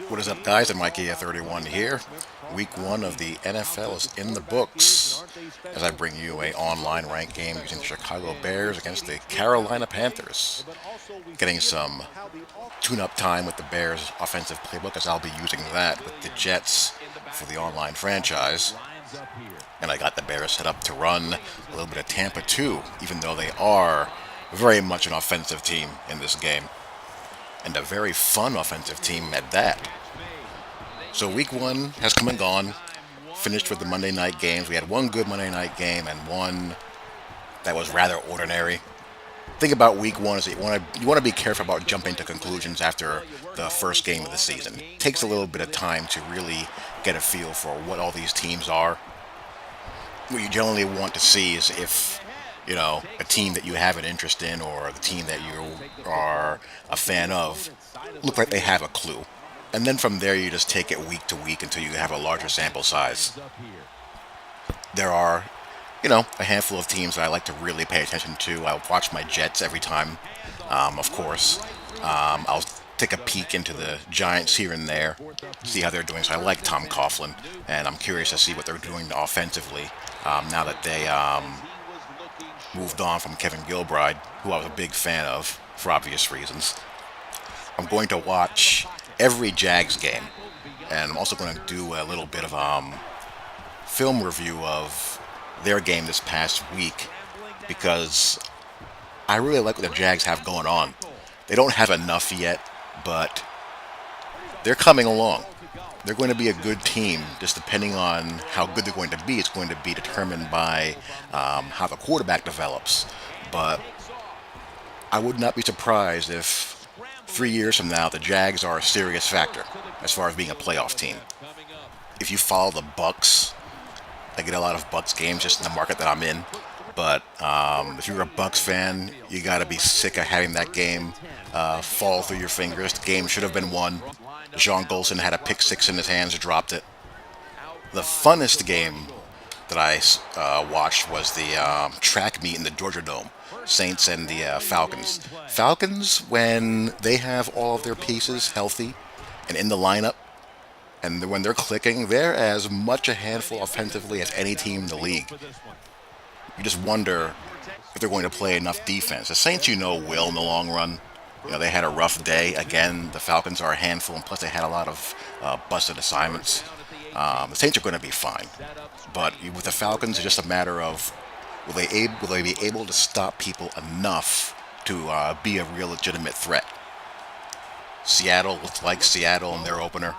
What is up, guys? I'm Mikey31 here. Week 1 of the NFL is in the books as I bring you a online ranked game using the Chicago Bears against the Carolina Panthers. Getting some tune-up time with the Bears offensive playbook as I'll be using that with the Jets for the online franchise. And I got the Bears set up to run a little bit of Tampa too, even though they are very much an offensive team in this game. And a very fun offensive team at that. So week 1 has come and gone. Finished with the Monday night games. We had one good Monday night game and one that was rather ordinary. Thing about week 1 is that you want to be careful about jumping to conclusions after the first game of the season. It takes a little bit of time to really get a feel for what all these teams are. What you generally want to see is if a team that you have an interest in or the team that you are a fan of look like they have a clue. And then from there, you just take it week to week until you have a larger sample size. There are, a handful of teams that I like to really pay attention to. I'll watch my Jets every time, of course. I'll take a peek into the Giants here and there, see how they're doing. So I like Tom Coughlin, and I'm curious to see what they're doing offensively now that they moved on from Kevin Gilbride, who I was a big fan of for obvious reasons. I'm going to watch every Jags game, and I'm also going to do a little bit of film review of their game this past week because I really like what the Jags have going on. They don't have enough yet, but they're coming along. They're going to be a good team, just depending on how good they're going to be. It's going to be determined by how the quarterback develops. But I would not be surprised if 3 years from now the Jags are a serious factor as far as being a playoff team. If you follow the Bucks, I get a lot of Bucks games just in the market that I'm in. But if you're a Bucks fan, you got to be sick of having that game fall through your fingers. The game should have been won. Jean Golson had a pick six in his hands, dropped it. The funnest game that I watched was the track meet in the Georgia Dome, Saints and the Falcons. Falcons, when they have all of their pieces healthy and in the lineup, and when they're clicking, they're as much a handful offensively as any team in the league. You just wonder if they're going to play enough defense. The Saints, will in the long run. They had a rough day. Again, the Falcons are a handful, and plus they had a lot of busted assignments. The Saints are going to be fine. But with the Falcons, it's just a matter of will they be able to stop people enough to be a real legitimate threat? Seattle looks like Seattle in their opener.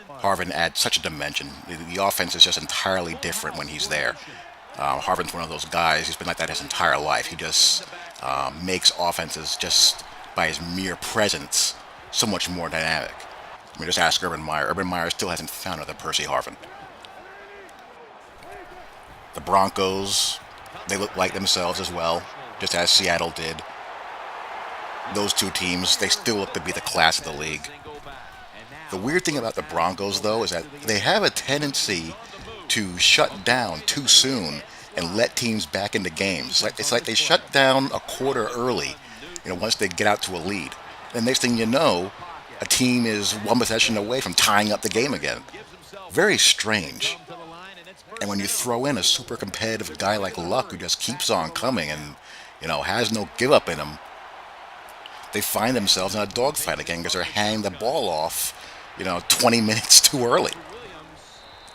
Harvin adds such a dimension. The offense is just entirely different when he's there. Harvin's one of those guys. He's been like that his entire life. He just makes offenses just by his mere presence so much more dynamic. I mean, just ask Urban Meyer. Urban Meyer still hasn't found another Percy Harvin. The Broncos, they look like themselves as well, just as Seattle did. Those two teams, they still look to be the class of the league. The weird thing about the Broncos, though, is that they have a tendency to shut down too soon and let teams back into games. It's like they shut down a quarter early, once they get out to a lead. The next thing you know, a team is one possession away from tying up the game again. Very strange. And when you throw in a super competitive guy like Luck who just keeps on coming and, has no give up in him, they find themselves in a dogfight again because they're handing the ball off, 20 minutes too early.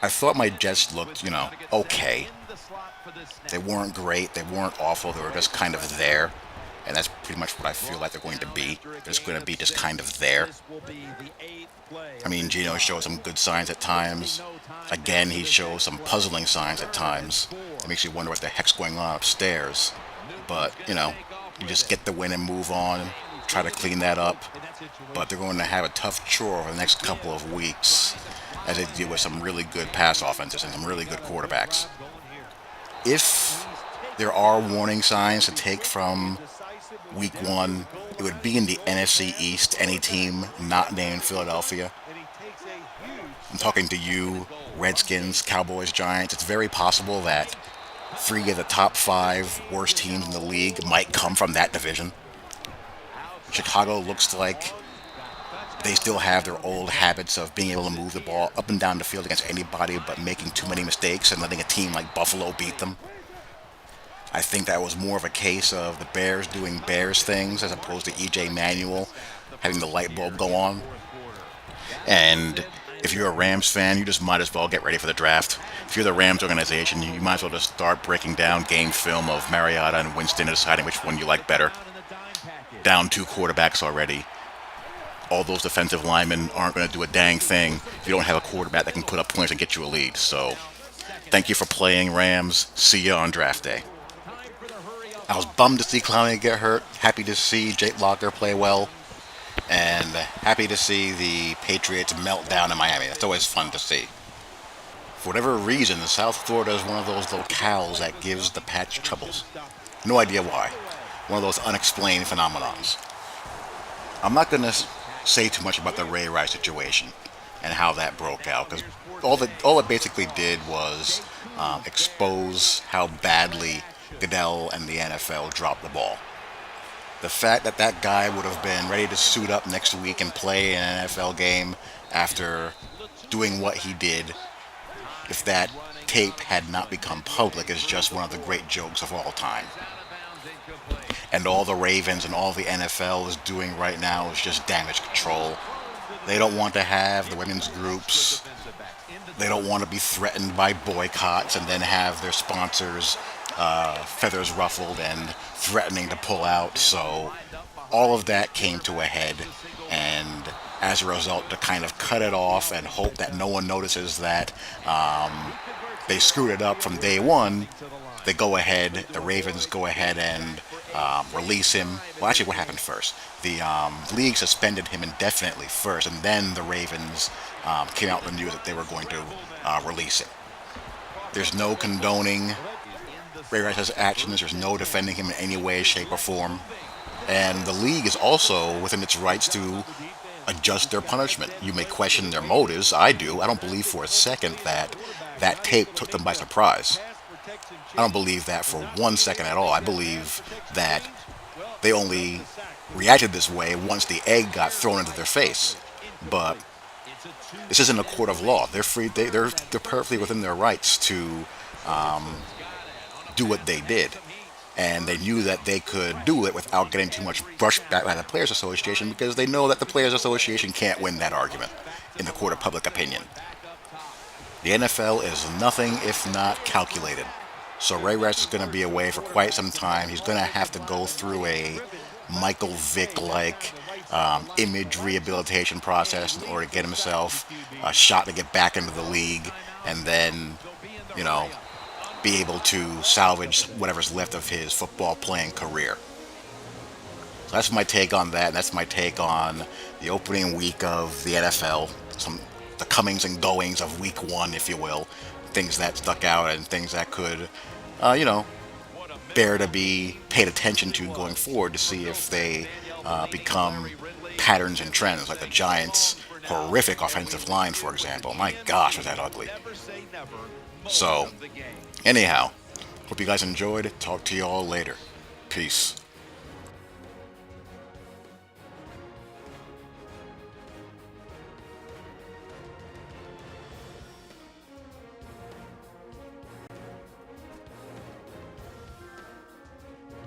I thought my Jets looked, okay. They weren't great. They weren't awful. They were just kind of there. And that's pretty much what I feel like they're going to be. They're just going to be just kind of there. I mean, Gino shows some good signs at times. Again, he shows some puzzling signs at times. It makes you wonder what the heck's going on upstairs. But, you just get the win and move on. Try to clean that up. But they're going to have a tough chore over the next couple of weeks as they deal with some really good pass offenses and some really good quarterbacks. If there are warning signs to take from week 1, it would be in the NFC East, any team not named Philadelphia. I'm talking to you, Redskins, Cowboys, Giants. It's very possible that 3 of the top 5 worst teams in the league might come from that division. Chicago looks like They still have their old habits of being able to move the ball up and down the field against anybody, but making too many mistakes and letting a team like Buffalo beat them. I think that was more of a case of the Bears doing Bears things as opposed to EJ Manuel having the light bulb go on. And if you're a Rams fan, you just might as well get ready for the draft. If you're the Rams organization, you might as well just start breaking down game film of Mariota and Winston and deciding which one you like better. Down two quarterbacks already. All those defensive linemen aren't going to do a dang thing if you don't have a quarterback that can put up points and get you a lead. So, thank you for playing, Rams. See you on draft day. I was bummed to see Clowney get hurt. Happy to see Jake Locker play well. And happy to see the Patriots melt down in Miami. That's always fun to see. For whatever reason, South Florida is one of those locales that gives the Pats troubles. No idea why. One of those unexplained phenomenons. I'm not going to say too much about the Ray Rice situation and how that broke out, because all it basically did was expose how badly Goodell and the NFL dropped the ball. The fact that that guy would have been ready to suit up next week and play in an NFL game after doing what he did, if that tape had not become public, is just one of the great jokes of all time. And all the Ravens and all the NFL is doing right now is just damage control. They don't want to have the women's groups. They don't want to be threatened by boycotts and then have their sponsors feathers ruffled and threatening to pull out. So all of that came to a head, and as a result, to kind of cut it off and hope that no one notices that they screwed it up from day one, the Ravens go ahead and release him. Well, actually, what happened first? The league suspended him indefinitely first, and then the Ravens came out with the news that they were going to release him. There's no condoning Ray Rice's actions. There's no defending him in any way, shape, or form. And the league is also within its rights to adjust their punishment. You may question their motives. I do. I don't believe for a second that that tape took them by surprise. I don't believe that for 1 second at all. I believe that they only reacted this way once the egg got thrown into their face. But this isn't a court of law. They're free. They're perfectly within their rights to do what they did. And they knew that they could do it without getting too much brushback by the Players Association, because they know that the Players Association can't win that argument in the court of public opinion. The NFL is nothing if not calculated. So Ray Rice is going to be away for quite some time. He's going to have to go through a Michael Vick-like image rehabilitation process in order to get himself a shot to get back into the league, and then, be able to salvage whatever's left of his football playing career. So that's my take on that. And that's my take on the opening week of the NFL, the comings and goings of week one, if you will, things that stuck out and things that could, bear to be paid attention to going forward to see if they become patterns and trends, like the Giants' horrific offensive line, for example. My gosh, was that ugly. So, anyhow, hope you guys enjoyed. Talk to you all later. Peace.